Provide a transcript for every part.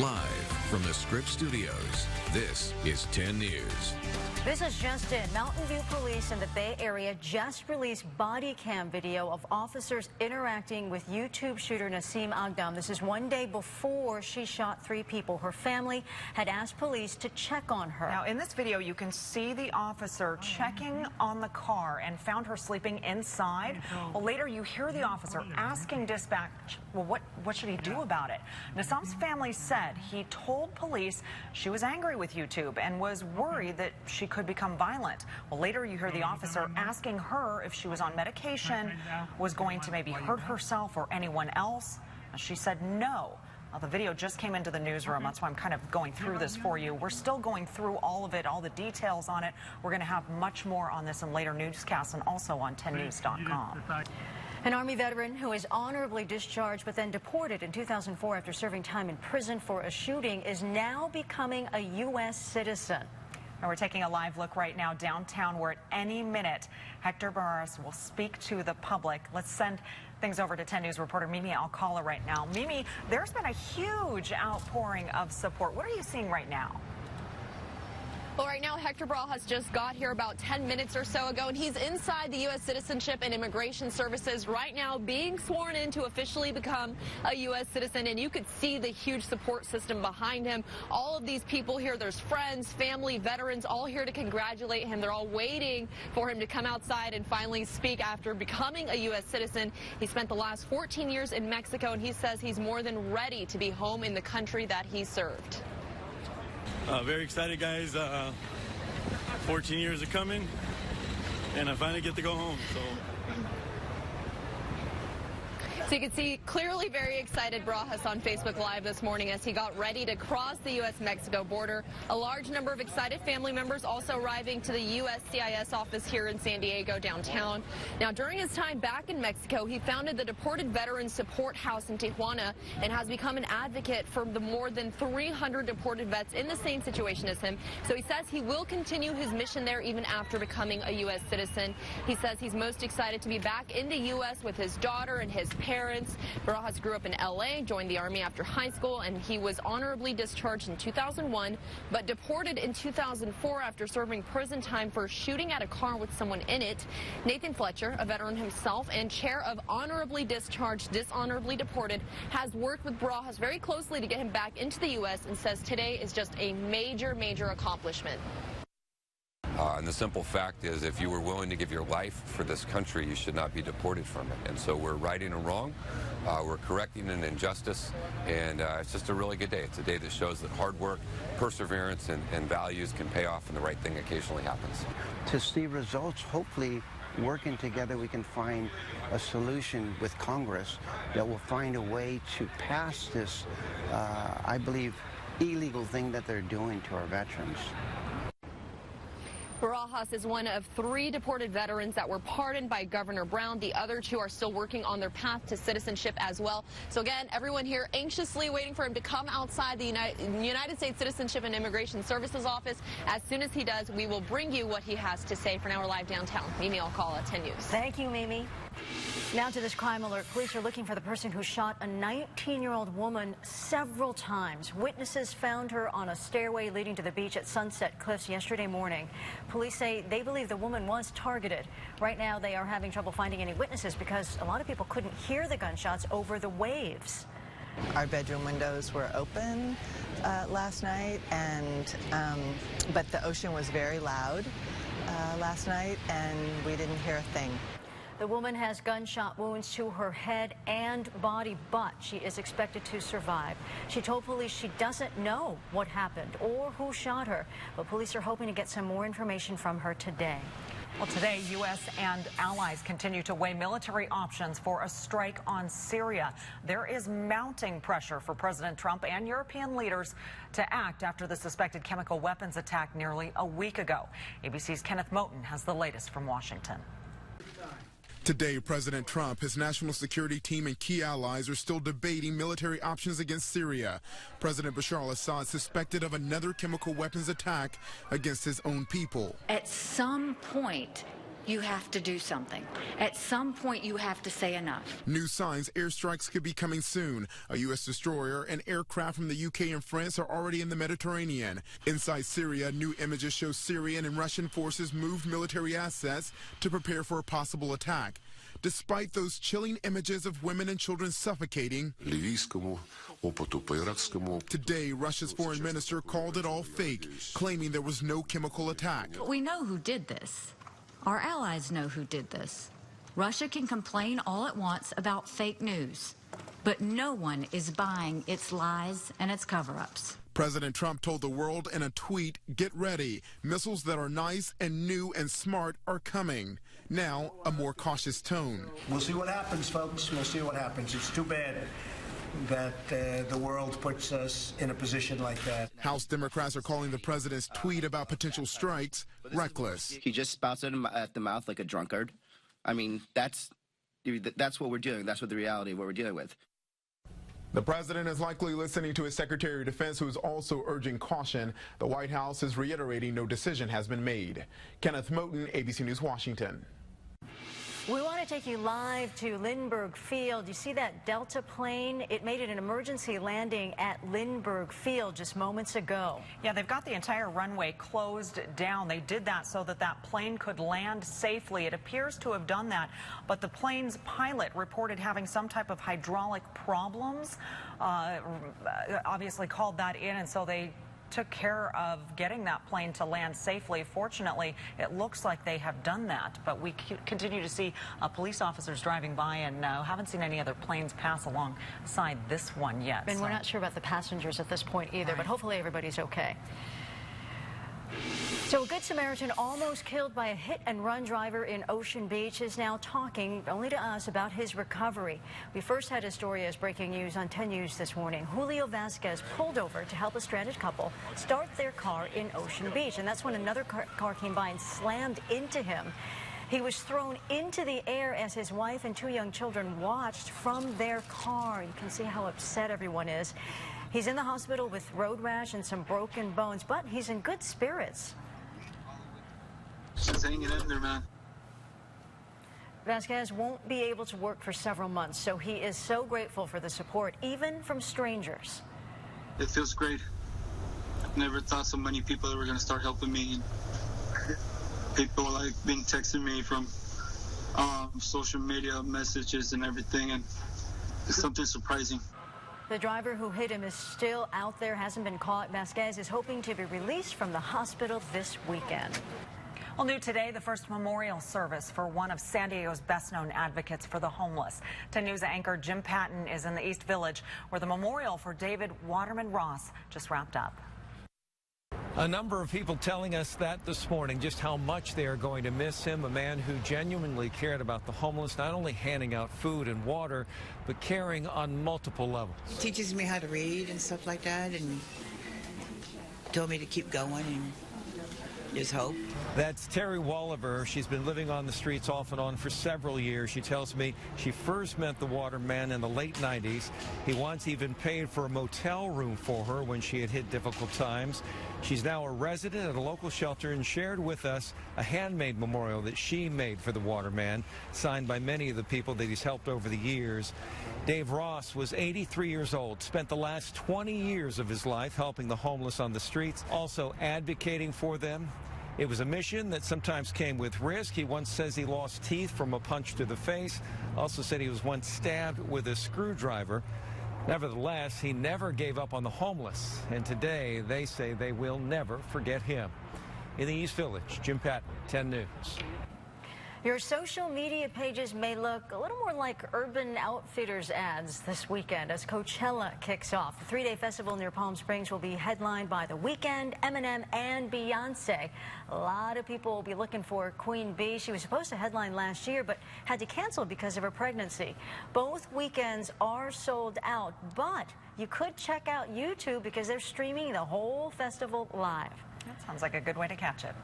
Live from the Scripps Studios, this is 10 News. This is just in. Mountain View Police in the Bay Area just released body cam video of officers interacting with YouTube shooter Nasim Aghdam. This is one day before she shot 3 people. Her family had asked police to check on her. Now, in this video, you can see the officer checking on the car and found her sleeping inside. Well, later you hear the officer asking dispatch, well, what should he do about it? Nasim's family said he told police she was angry with YouTube and was worried that she could become violent. Well, later you hear the officer asking her if she was on medication, was going to maybe hurt herself or anyone else. She said no. Well, the video just came into the newsroom. That's why I'm kind of going through this for you. We're still going through all of it, all the details on it. We're going to have much more on this in later newscasts and also on 10news.com. An Army veteran who is honorably discharged but then deported in 2004 after serving time in prison for a shooting is now becoming a U.S. citizen. And we're taking a live look right now downtown where at any minute Hector Barras will speak to the public. Let's send things over to 10 News reporter Mimi Alcala right now. Mimi, there's been a huge outpouring of support. What are you seeing right now? Well, right now, Hector Barajas just got here about 10 minutes or so ago, and he's inside the U.S. Citizenship and Immigration Services right now being sworn in to officially become a U.S. citizen, and you could see the huge support system behind him. All of these people here, there's friends, family, veterans, all here to congratulate him. They're all waiting for him to come outside and finally speak after becoming a U.S. citizen. He spent the last 14 years in Mexico, and he says he's more than ready to be home in the country that he served. Very excited, guys. 14 years of coming, and I finally get to go home. So you can see clearly very excited Barajas on Facebook Live this morning as he got ready to cross the U.S.-Mexico border. A large number of excited family members also arriving to the USCIS office here in San Diego downtown. Now, during his time back in Mexico, he founded the Deported Veterans Support House in Tijuana and has become an advocate for the more than 300 deported vets in the same situation as him. So he says he will continue his mission there even after becoming a U.S. citizen. He says he's most excited to be back in the U.S. with his daughter and his parents. Barajas grew up in L.A., joined the Army after high school, and he was honorably discharged in 2001, but deported in 2004 after serving prison time for shooting at a car with someone in it. Nathan Fletcher, a veteran himself and chair of Honorably Discharged, Dishonorably Deported, has worked with Barajas very closely to get him back into the U.S. and says today is just a major, major accomplishment. And the simple fact is, if you were willing to give your life for this country, you should not be deported from it. And so we're righting a wrong, we're correcting an injustice, and it's just a really good day. It's a day that shows that hard work, perseverance, and values can pay off, and the right thing occasionally happens. To see results, hopefully working together we can find a solution with Congress that will find a way to pass this, I believe, illegal thing that they're doing to our veterans. Barajas is one of 3 deported veterans that were pardoned by Governor Brown. The other 2 are still working on their path to citizenship as well. So again, everyone here anxiously waiting for him to come outside the United States Citizenship and Immigration Services office. As soon as he does, we will bring you what he has to say. For now, we're live downtown. Mimi Alcala, 10 News. Thank you, Mimi. Now to this crime alert. Police are looking for the person who shot a 19-year-old woman several times. Witnesses found her on a stairway leading to the beach at Sunset Cliffs yesterday morning. Police say they believe the woman was targeted. Right now, they are having trouble finding any witnesses because a lot of people couldn't hear the gunshots over the waves. Our bedroom windows were open last night, and but the ocean was very loud last night, and we didn't hear a thing. The woman has gunshot wounds to her head and body, but she is expected to survive. She told police she doesn't know what happened or who shot her, but police are hoping to get some more information from her today. Well, today, U.S. and allies continue to weigh military options for a strike on Syria. There is mounting pressure for President Trump and European leaders to act after the suspected chemical weapons attack nearly a week ago. ABC's Kenneth Moten has the latest from Washington. Today, President Trump, his national security team, and key allies are still debating military options against Syria. President Bashar al-Assad suspected of another chemical weapons attack against his own people. At some point, you have to do something. At some point, you have to say enough. New signs airstrikes could be coming soon. A U.S. destroyer and aircraft from the U.K. and France are already in the Mediterranean. Inside Syria, new images show Syrian and Russian forces moved military assets to prepare for a possible attack. Despite those chilling images of women and children suffocating, today Russia's foreign minister called it all fake, claiming there was no chemical attack. We know who did this. Our allies know who did this. Russia can complain all it wants about fake news, but no one is buying its lies and its cover-ups. President Trump told the world in a tweet, "Get ready. Missiles that are nice and new and smart are coming." Now, a more cautious tone. We'll see what happens, folks. We'll see what happens. It's too bad that the world puts us in a position like that. House Democrats are calling the president's tweet about potential strikes reckless. He just spouts it at the mouth like a drunkard. I mean, that's what we're doing. That's what the reality of what we're dealing with. The president is likely listening to his Secretary of Defense, who is also urging caution. The White House is reiterating no decision has been made. Kenneth Moten, ABC News, Washington. We want to take you live to Lindbergh Field. You see that Delta plane? It made an emergency landing at Lindbergh Field just moments ago. Yeah, they've got the entire runway closed down. They did that so that that plane could land safely. It appears to have done that, but the plane's pilot reported having some type of hydraulic problems. Obviously called that in, and so they took care of getting that plane to land safely. Fortunately, it looks like they have done that, but we continue to see police officers driving by and haven't seen any other planes pass alongside this one yet. And we're not sure about the passengers at this point either, but hopefully everybody's okay. So a Good Samaritan almost killed by a hit-and-run driver in Ocean Beach is now talking only to us about his recovery. We first had his story as breaking news on 10 News this morning. Julio Vasquez pulled over to help a stranded couple start their car in Ocean Beach, and that's when another car came by and slammed into him. He was thrown into the air as his wife and two young children watched from their car. You can see how upset everyone is. He's in the hospital with road rash and some broken bones, but he's in good spirits. Just hanging in there, man. Vasquez won't be able to work for several months, so he is so grateful for the support, even from strangers. It feels great. Never thought so many people were going to start helping me. And people like been texting me from social media messages and everything, and it's something surprising. The driver who hit him is still out there, hasn't been caught. Vasquez is hoping to be released from the hospital this weekend. Well, new today, the first memorial service for one of San Diego's best-known advocates for the homeless. 10 News anchor Jim Patton is in the East Village, where the memorial for David Waterman Ross just wrapped up. A number of people telling us that this morning, just how much they are going to miss him, a man who genuinely cared about the homeless, not only handing out food and water, but caring on multiple levels. He teaches me how to read and stuff like that, and told me to keep going and just hope. That's Terry Walliver. She's been living on the streets off and on for several years. She tells me she first met the Waterman in the late 90s. He once even paid for a motel room for her when she had hit difficult times. She's now a resident at a local shelter and shared with us a handmade memorial that she made for the Waterman, signed by many of the people that he's helped over the years. Dave Ross was 83 years old, spent the last 20 years of his life helping the homeless on the streets, also advocating for them. It was a mission that sometimes came with risk. He once says he lost teeth from a punch to the face. Also said he was once stabbed with a screwdriver. Nevertheless, he never gave up on the homeless. And today, they say they will never forget him. In the East Village, Jim Patton, 10 News. Your social media pages may look a little more like Urban Outfitters ads this weekend as Coachella kicks off. The three-day festival near Palm Springs will be headlined by The Weeknd, Eminem, and Beyonce. A lot of people will be looking for Queen Bee. She was supposed to headline last year, but had to cancel because of her pregnancy. Both weekends are sold out, but you could check out YouTube because they're streaming the whole festival live. That sounds like a good way to catch it.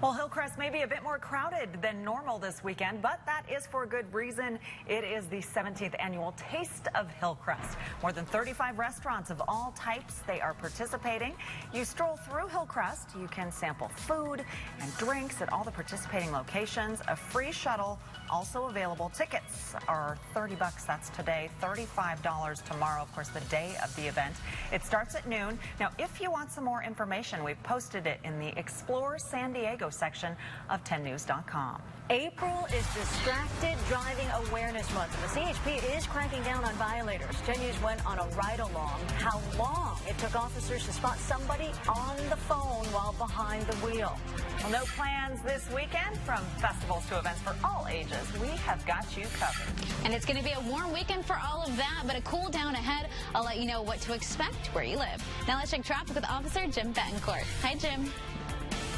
Well, Hillcrest may be a bit more crowded than normal this weekend, but that is for a good reason. It is the 17th annual Taste of Hillcrest. More than 35 restaurants of all types, they are participating. You stroll through Hillcrest, you can sample food and drinks at all the participating locations. A free shuttle also available. Tickets are $30, that's today, $35 tomorrow, of course, the day of the event. It starts at noon. Now, if you want some more information, we've posted it in the Explore San Diego section of 10news.com. April is Distracted Driving Awareness Month, and the CHP is cracking down on violators. 10 News went on a ride-along. How long it took officers to spot somebody on the phone while behind the wheel. Well, no plans this weekend. From festivals to events for all ages, we have got you covered. And it's going to be a warm weekend for all of that, but a cool down ahead. I'll let you know what to expect where you live. Now let's check traffic with Officer Jim Betancourt. Hi, Jim.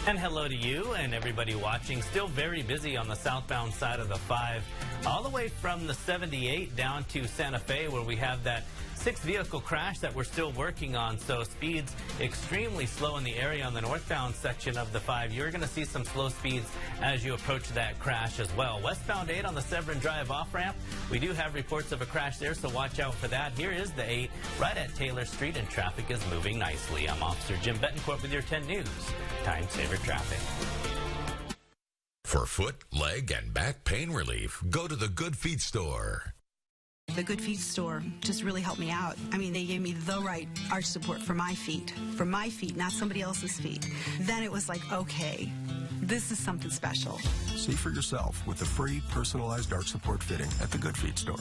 And hello to you and everybody watching. Still very busy on the southbound side of the 5, all the way from the 78 down to Santa Fe, where we have that 6-vehicle crash that we're still working on. So speeds extremely slow in the area on the northbound section of the 5. You're going to see some slow speeds as you approach that crash as well. Westbound 8 on the Severn Drive off-ramp. We do have reports of a crash there, so watch out for that. Here is the 8 right at Taylor Street, and traffic is moving nicely. I'm Officer Jim Betancourt with your 10 News Time Saver Traffic. For foot, leg, and back pain relief, go to the Good Feet store. The Good Feet store just really helped me out. I mean, they gave me the right arch support for my feet, not somebody else's feet. Then it was like, okay, this is something special. See for yourself with the free personalized arch support fitting at the Good Feet store.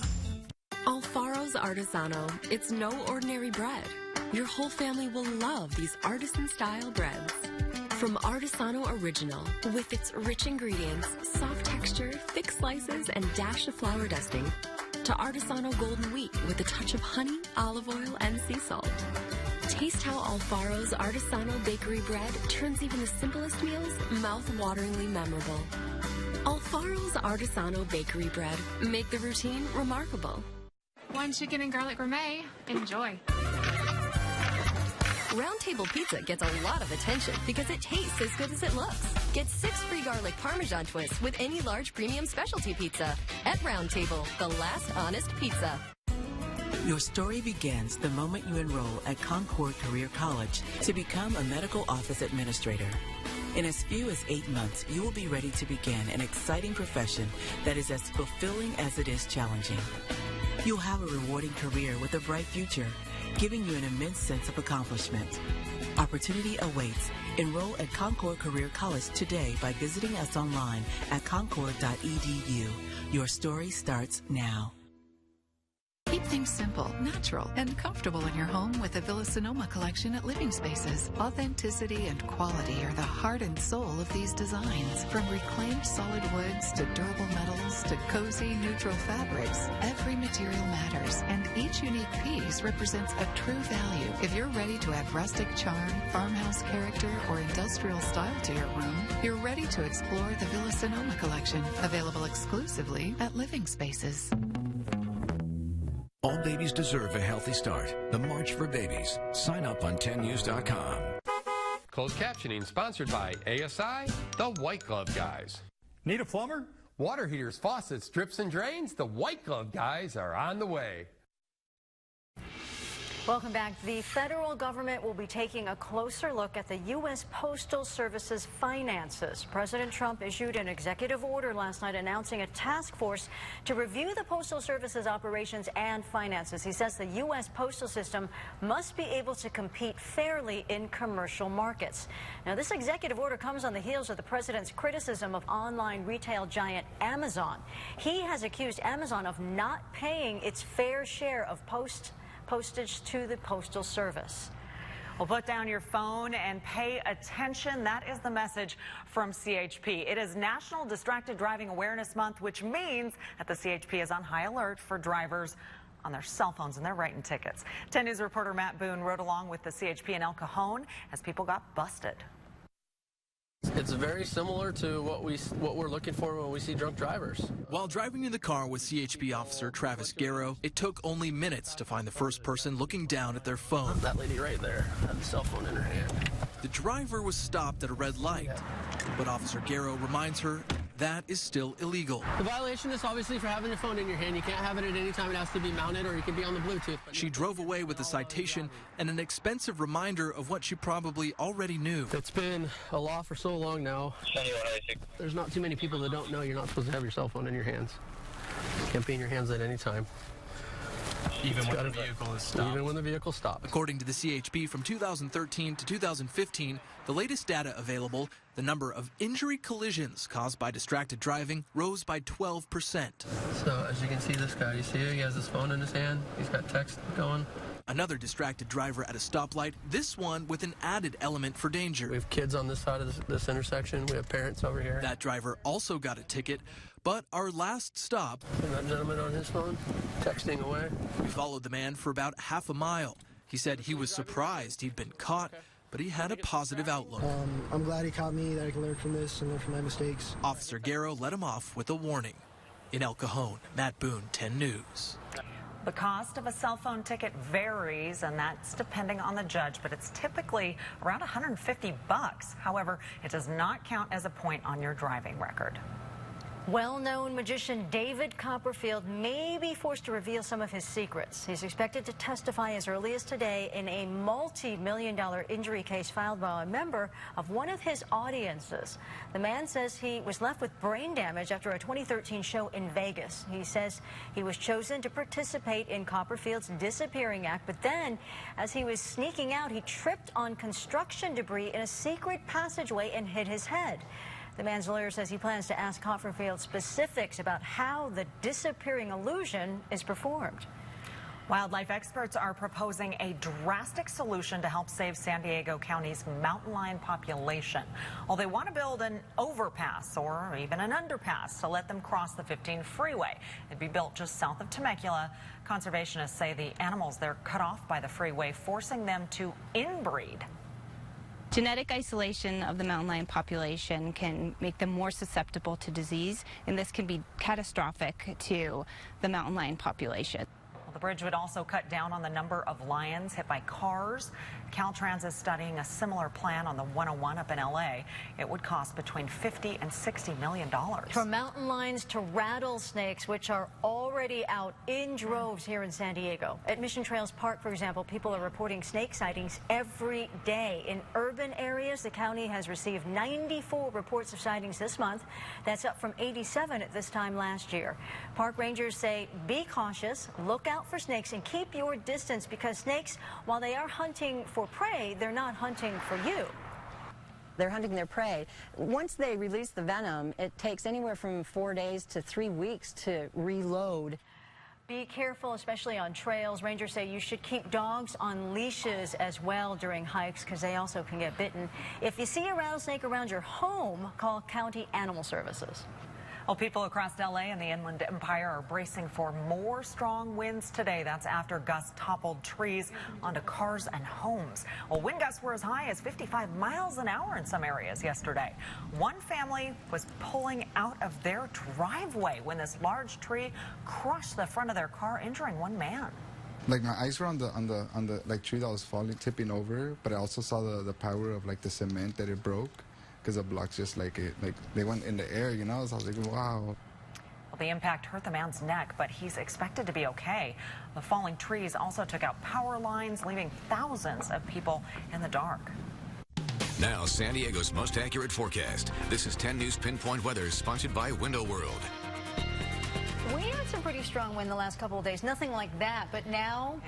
Alfaro's Artisano. It's no ordinary bread. Your whole family will love these artisan-style breads. From Artisano Original, with its rich ingredients, soft texture, thick slices, and dash of flour dusting, to Artisano Golden Wheat with a touch of honey, olive oil, and sea salt. Taste how Alfaro's Artisano bakery bread turns even the simplest meals mouth-wateringly memorable. Alfaro's Artisano bakery bread. Make the routine remarkable. One chicken and garlic gourmet. Enjoy. Round Table Pizza gets a lot of attention because it tastes as good as it looks. Get 6 free garlic Parmesan twists with any large premium specialty pizza. At Round Table, the last honest pizza. Your story begins the moment you enroll at Concord Career College to become a medical office administrator. In as few as 8 months, you will be ready to begin an exciting profession that is as fulfilling as it is challenging. You'll have a rewarding career with a bright future, giving you an immense sense of accomplishment. Opportunity awaits. Enroll at Concord Career College today by visiting us online at concord.edu. Your story starts now. Keep things simple, natural, and comfortable in your home with the Villa Sonoma collection at Living Spaces. Authenticity and quality are the heart and soul of these designs. From reclaimed solid woods to durable metals to cozy neutral fabrics, every material matters, and each unique piece represents a true value. If you're ready to add rustic charm, farmhouse character, or industrial style to your room, you're ready to explore the Villa Sonoma collection, available exclusively at Living Spaces. All babies deserve a healthy start. The March for Babies. Sign up on 10news.com. Closed captioning sponsored by ASI, the White Glove Guys. Need a plumber? Water heaters, faucets, drips, and drains? The White Glove Guys are on the way. Welcome back. The federal government will be taking a closer look at the U.S. Postal Service's finances. President Trump issued an executive order last night announcing a task force to review the Postal Service's operations and finances. He says the U.S. postal system must be able to compete fairly in commercial markets. Now, this executive order comes on the heels of the president's criticism of online retail giant Amazon. He has accused Amazon of not paying its fair share of postage to the Postal Service. Well, put down your phone and pay attention. That is the message from CHP. It is National Distracted Driving Awareness Month, which means that the CHP is on high alert for drivers on their cell phones and they're writing tickets. 10 News reporter Matt Boone rode along with the CHP in El Cajon as people got busted. It's very similar to what we're looking for when we see drunk drivers. While driving in the car with CHP officer Travis Garrow, it took only minutes to find the first person looking down at their phone. That lady right there had the cell phone in her hand. The driver was stopped at a red light, but Officer Garrow reminds her that is still illegal. The violation is obviously for having your phone in your hand. You can't have it at any time. It has to be mounted, or you can be on the Bluetooth. She drove away with a citation and an expensive reminder of what she probably already knew. It's been a law for so long now. There's not too many people that don't know you're not supposed to have your cell phone in your hands. It can't be in your hands at any time. Even when the vehicle is stopped. Even when the vehicle stops. According to the CHP, from 2013 to 2015, the latest data available, the number of injury collisions caused by distracted driving rose by 12%. So as you can see, this guy, you see he has his phone in his hand. He's got text going. Another distracted driver at a stoplight, this one with an added element for danger. We have kids on this side of this intersection. We have parents over here. That driver also got a ticket, but our last stop... And that gentleman on his phone, texting away. We followed the man for about half a mile. He said he was surprised he'd been caught, but he had a positive outlook. I'm glad he caught me, that I can learn from this and learn from my mistakes. Officer Garrow let him off with a warning. In El Cajon, Matt Boone, 10 News. The cost of a cell phone ticket varies, and that's depending on the judge, but it's typically around $150. However, it does not count as a point on your driving record. Well-known magician David Copperfield may be forced to reveal some of his secrets. He's expected to testify as early as today in a multi-million-dollar injury case filed by a member of one of his audiences. The man says he was left with brain damage after a 2013 show in Vegas. He says he was chosen to participate in Copperfield's disappearing act, but then, as he was sneaking out, he tripped on construction debris in a secret passageway and hit his head. The man's lawyer says he plans to ask Copperfield specifics about how the disappearing illusion is performed. Wildlife experts are proposing a drastic solution to help save San Diego County's mountain lion population. Well, they want to build an overpass or even an underpass to let them cross the 15 freeway. It'd be built just south of Temecula. Conservationists say the animals there cut off by the freeway, forcing them to inbreed. Genetic isolation of the mountain lion population can make them more susceptible to disease, and this can be catastrophic to the mountain lion population. Well, the bridge would also cut down on the number of lions hit by cars. Caltrans is studying a similar plan on the 101 up in LA. It would cost between $50 and $60 million. From mountain lions to rattlesnakes, which are already out in droves here in San Diego. At Mission Trails Park, for example, people are reporting snake sightings every day. In urban areas, the county has received 94 reports of sightings this month. That's up from 87 at this time last year. Park rangers say be cautious, look out for snakes, and keep your distance, because snakes, while they are hunting for prey, they're not hunting for you. They're hunting their prey. Once they release the venom, it takes anywhere from 4 days to 3 weeks to reload. Be careful, especially on trails. Rangers say you should keep dogs on leashes as well during hikes, because they also can get bitten. If you see a rattlesnake around your home, call County Animal Services. Well, people across LA and the Inland Empire are bracing for more strong winds today. That's after gusts toppled trees onto cars and homes. Well, wind gusts were as high as 55 miles an hour in some areas yesterday. One family was pulling out of their driveway when this large tree crushed the front of their car, injuring one man. Like, my eyes were on the like tree that was falling, tipping over, but I also saw the power of like the cement that it broke. Because the blocks just like they went in the air, you know, so I was like, wow. Well, the impact hurt the man's neck, but he's expected to be okay. The falling trees also took out power lines, leaving thousands of people in the dark. Now, San Diego's most accurate forecast. This is 10 News Pinpoint Weather, sponsored by Window World. We had some pretty strong wind the last couple of days. Nothing like that, but now,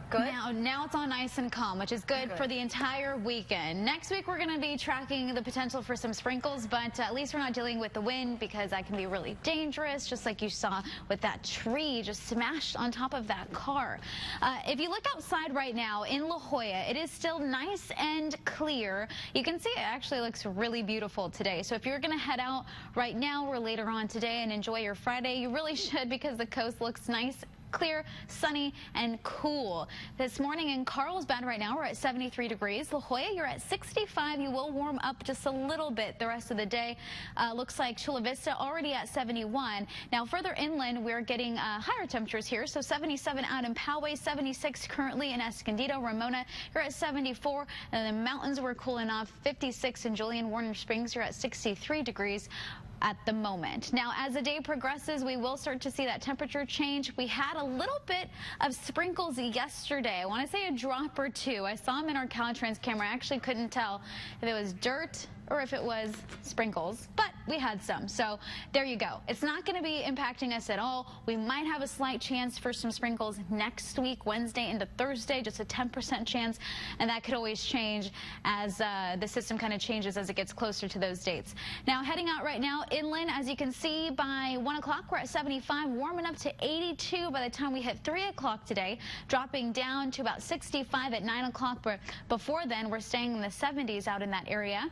good. Now it's all nice and calm, which is good for the entire weekend. Next week, we're going to be tracking the potential for some sprinkles, but at least we're not dealing with the wind, because that can be really dangerous, just like you saw with that tree just smashed on top of that car. If you look outside right now in La Jolla, it is still nice and clear. You can see it actually looks really beautiful today. So if you're going to head out right now or later on today and enjoy your Friday, you really should, because the coast looks nice clear, sunny, and cool. This morning in Carlsbad right now, we're at 73 degrees. La Jolla, you're at 65. You will warm up just a little bit the rest of the day. Looks like Chula Vista already at 71. Now, further inland, we're getting higher temperatures here. So 77 out in Poway, 76 currently in Escondido. Ramona, you're at 74. And the mountains, we're cooling off. 56 in Julian. Warner Springs, you're at 63 degrees. At the moment. Now, as the day progresses, we will start to see that temperature change. We had a little bit of sprinkles yesterday. I want to say a drop or two. I saw them in our Caltrans camera. I actually couldn't tell if it was dirt or if it was sprinkles, but we had some. So there you go. It's not going to be impacting us at all. We might have a slight chance for some sprinkles next week, Wednesday into Thursday, just a 10% chance, and that could always change as the system kind of changes as it gets closer to those dates. Now, heading out right now, inland, as you can see, by 1 o'clock, we're at 75, warming up to 82 by the time we hit 3 o'clock today, dropping down to about 65 at 9 o'clock, but before then, we're staying in the 70s out in that area.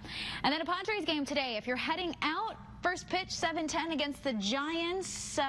And then a Padres game today. If you're heading out, first pitch 7:10 against the Giants.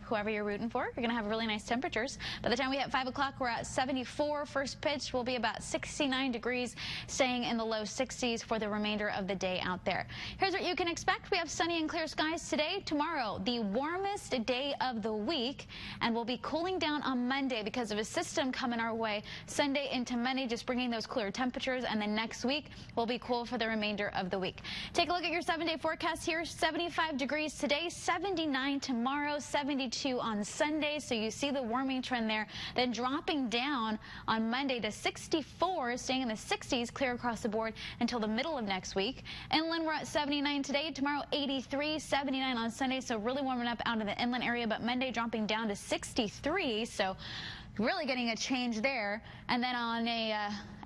Whoever you're rooting for, you're going to have really nice temperatures. By the time we hit 5 o'clock, we're at 74. First pitch will be about 69 degrees, staying in the low 60s for the remainder of the day out there. Here's what you can expect. We have sunny and clear skies today. Tomorrow, the warmest day of the week, and we'll be cooling down on Monday because of a system coming our way. Sunday into Monday, just bringing those cooler temperatures, and then next week will be cool for the remainder of the week. Take a look at your 7-day forecast here. 75 degrees today, 79 tomorrow, 72 on Sunday, so you see the warming trend there, then dropping down on Monday to 64, staying in the 60s clear across the board until the middle of next week. Inland, we're at 79 today, tomorrow 83, 79 on Sunday, so really warming up out in the inland area, but Monday dropping down to 63, so really getting a change there. And then on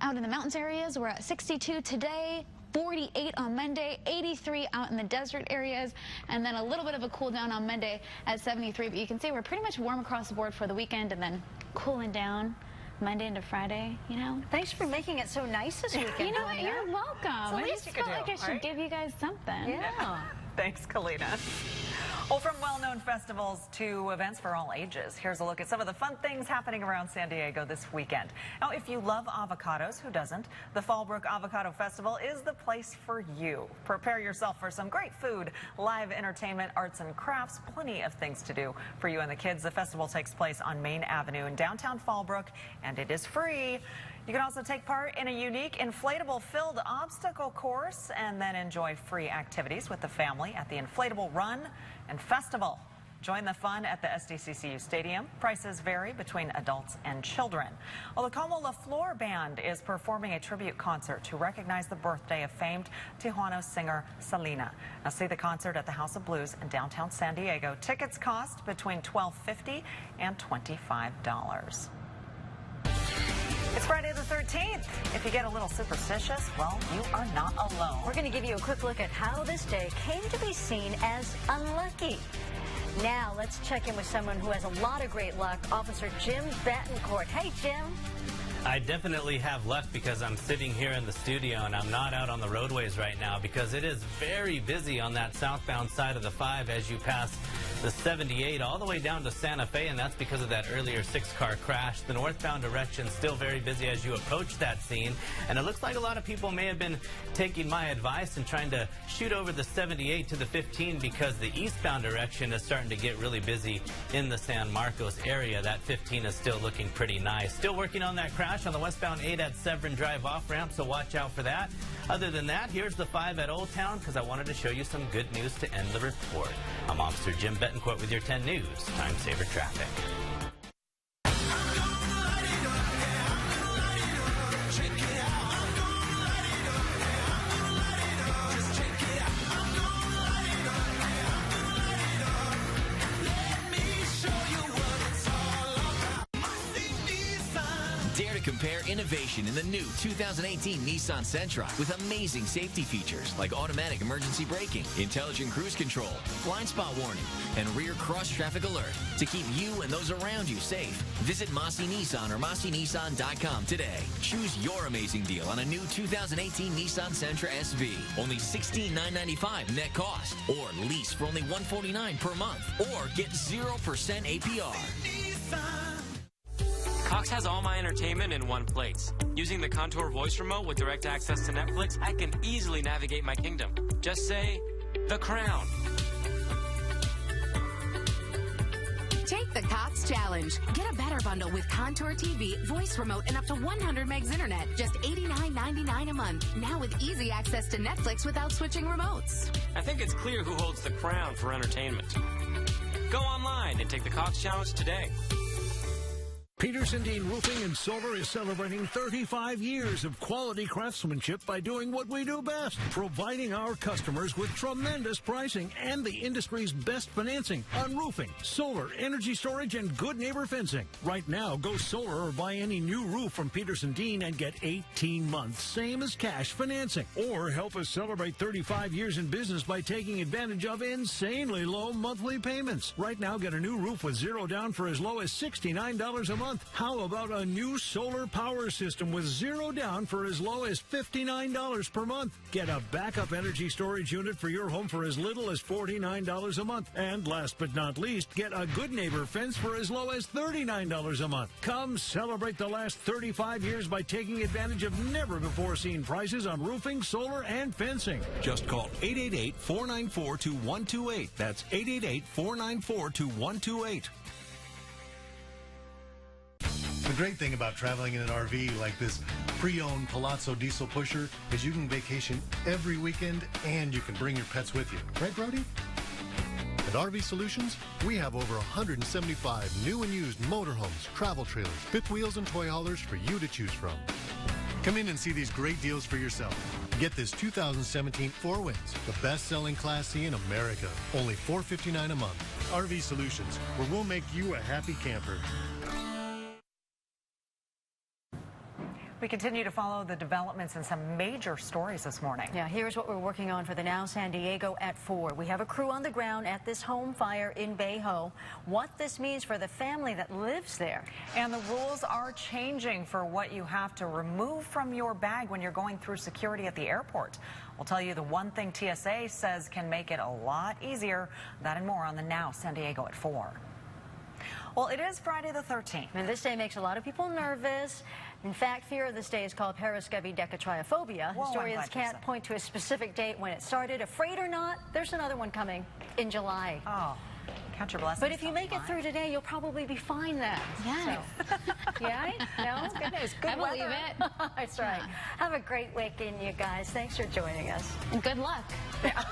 out in the mountains areas, we're at 62 today, 48 on Monday, 83 out in the desert areas, and then a little bit of a cool down on Monday at 73. But you can see we're pretty much warm across the board for the weekend, and then cooling down Monday into Friday, you know. Thanks for making it so nice this weekend. You know what? You're welcome. It's the least I just you could felt like do, I should right? give you guys something. Yeah. Thanks, Kalina. Well, from well-known festivals to events for all ages, here's a look at some of the fun things happening around San Diego this weekend. Now, if you love avocados, who doesn't? The Fallbrook Avocado Festival is the place for you. Prepare yourself for some great food, live entertainment, arts and crafts, plenty of things to do for you and the kids. The festival takes place on Main Avenue in downtown Fallbrook, and it is free. You can also take part in a unique inflatable-filled obstacle course and then enjoy free activities with the family at the Inflatable Run and Festival. Join the fun at the SDCCU Stadium. Prices vary between adults and children. Well, the Como La Flor Band is performing a tribute concert to recognize the birthday of famed Tijuana singer Selena. Now, see the concert at the House of Blues in downtown San Diego. Tickets cost between $12.50 and $25. It's Friday the 13th. If you get a little superstitious, well, you are not alone. We're going to give you a quick look at how this day came to be seen as unlucky. Now, let's check in with someone who has a lot of great luck, Officer Jim Betancourt. Hey, Jim. I definitely have luck because I'm sitting here in the studio and I'm not out on the roadways right now because it is very busy on that southbound side of the 5 as you pass the 78 all the way down to Santa Fe, and that's because of that earlier 6-car crash. The northbound direction still very busy as you approach that scene, and it looks like a lot of people may have been taking my advice and trying to shoot over the 78 to the 15 because the eastbound direction is starting to get really busy in the San Marcos area. That 15 is still looking pretty nice. Still working on that crash on the westbound 8 at Severn Drive off-ramp, so watch out for that. Other than that, here's the 5 at Old Town because I wanted to show you some good news to end the report. I'm Officer Jim Betancourt with your 10 News Time Saver Traffic. Dare to compare innovation in the new 2018 Nissan Sentra with amazing safety features like automatic emergency braking, intelligent cruise control, blind spot warning, and rear cross-traffic alert to keep you and those around you safe. Visit Massey Nissan or MasseyNissan.com today. Choose your amazing deal on a new 2018 Nissan Sentra SV. Only $16,995 net cost, or lease for only $149 per month, or get 0% APR. Cox has all my entertainment in one place. Using the Contour voice remote with direct access to Netflix, I can easily navigate my kingdom. Just say, The Crown. Take the Cox Challenge. Get a better bundle with Contour TV, voice remote, and up to 100 megs internet. Just $89.99 a month. Now with easy access to Netflix without switching remotes. I think it's clear who holds the crown for entertainment. Go online and take the Cox Challenge today. Peterson-Dean Roofing and Solar is celebrating 35 years of quality craftsmanship by doing what we do best, providing our customers with tremendous pricing and the industry's best financing on roofing, solar, energy storage, and good neighbor fencing. Right now, go solar or buy any new roof from Peterson-Dean and get 18 months, same as cash financing. Or help us celebrate 35 years in business by taking advantage of insanely low monthly payments. Right now, get a new roof with zero down for as low as $69 a month. How about a new solar power system with zero down for as low as $59 per month? Get a backup energy storage unit for your home for as little as $49 a month. And last but not least, get a good neighbor fence for as low as $39 a month. Come celebrate the last 35 years by taking advantage of never-before-seen prices on roofing, solar, and fencing. Just call 888-494-2128. That's 888-494-2128. The great thing about traveling in an RV like this pre-owned Palazzo diesel pusher is you can vacation every weekend and you can bring your pets with you. Right, Brody? At RV Solutions, we have over 175 new and used motorhomes, travel trailers, fifth wheels, and toy haulers for you to choose from. Come in and see these great deals for yourself. Get this 2017 Four Winds, the best-selling Class C in America. Only $459 a month. RV Solutions, where we'll make you a happy camper. We continue to follow the developments and some major stories this morning. Yeah, here's what we're working on for the Now San Diego at 4. We have a crew on the ground at this home fire in Bayho. What this means for the family that lives there. And the rules are changing for what you have to remove from your bag when you're going through security at the airport. We'll tell you the one thing TSA says can make it a lot easier. That and more on the Now San Diego at 4. Well, it is Friday the 13th. And this day makes a lot of people nervous. In fact, fear of this day is called paraskevidecatria. Historians can't point to a specific date when it started. Afraid or not, there's another one coming in July. Oh, count your blessings. But if you make it through today, you'll probably be fine then. Yeah. So, yeah? No? Good news. Good I weather. believe it. That's right. Have a great weekend, you guys. Thanks for joining us. And good luck. Yeah.